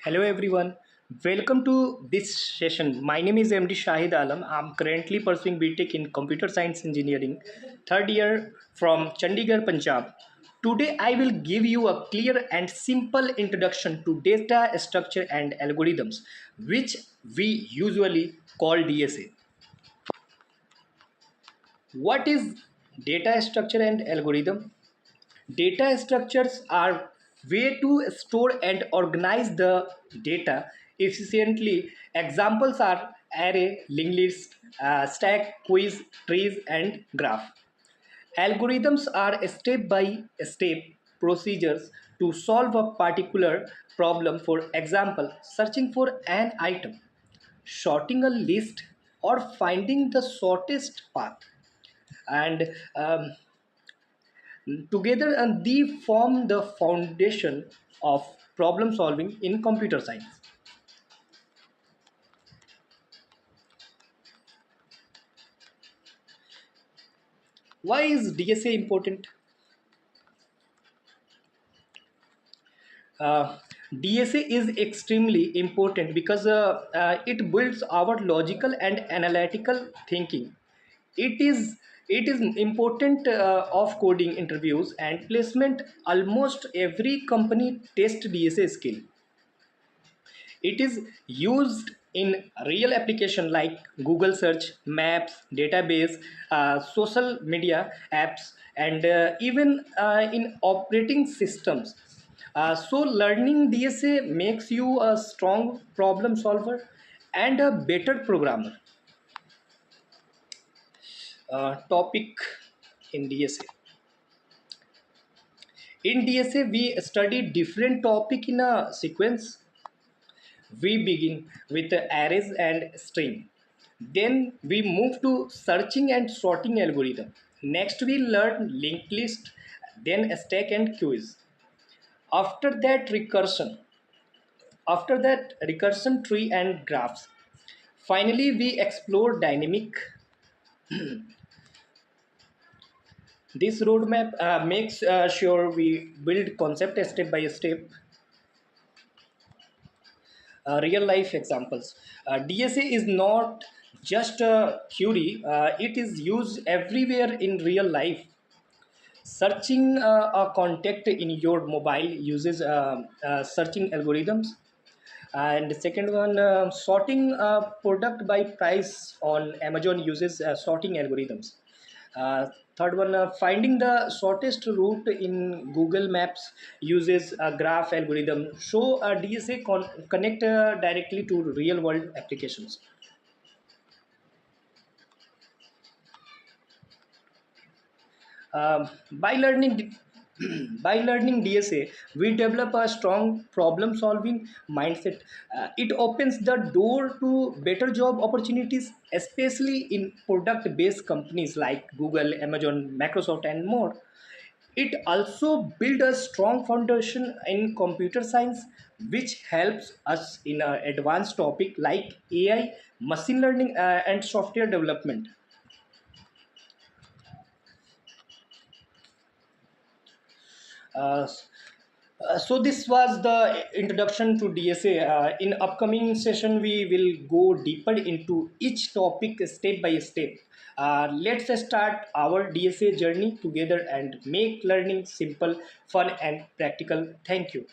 Hello everyone. Welcome to this session. My name is MD Shahid Alam. I'm currently pursuing BTech in Computer Science Engineering, third year from Chandigarh, Punjab. Today I will give you a clear and simple introduction to data structure and algorithms, which we usually call DSA. What is data structure and algorithm? Data structures are way to store and organize the data efficiently. Examples are array, linked list, stack, quiz, trees, and graph. Algorithms are step by step procedures to solve a particular problem. For example, searching for an item, sorting a list, or finding the shortest path. And together, and they form the foundation of problem solving in computer science. Why is DSA important? uh, DSA is extremely important because it builds our logical and analytical thinking. It is important of coding interviews and placement. Almost every company test DSA skill. It is used in real application like Google search, maps, database, social media apps, and even in operating systems. So learning DSA makes you a strong problem solver and a better programmer. Topic in DSA. In DSA, we study different topic in a sequence. We begin with the arrays and string. Then we move to searching and sorting algorithm. Next we learn linked list, then stack and queues. After that recursion. After that recursion tree and graphs. Finally we explore dynamic. This roadmap makes sure we build concept step by step. Real life examples. DSA is not just a theory, it is used everywhere in real life. Searching a contact in your mobile uses searching algorithms. And the second one, sorting a product by price on Amazon uses sorting algorithms. Third one, finding the shortest route in Google Maps uses a graph algorithm. So DSA connect directly to real world applications. By learning by learning DSA, we develop a strong problem solving mindset. It opens the door to better job opportunities, especially in product based companies like Google, Amazon, Microsoft, and more. It also builds a strong foundation in computer science, which helps us in an advanced topic like AI, machine learning, and software development. Uh, so this was the introduction to DSA. In upcoming session, we will go deeper into each topic step by step. Let's start our DSA journey together and make learning simple, fun, and practical. Thank you.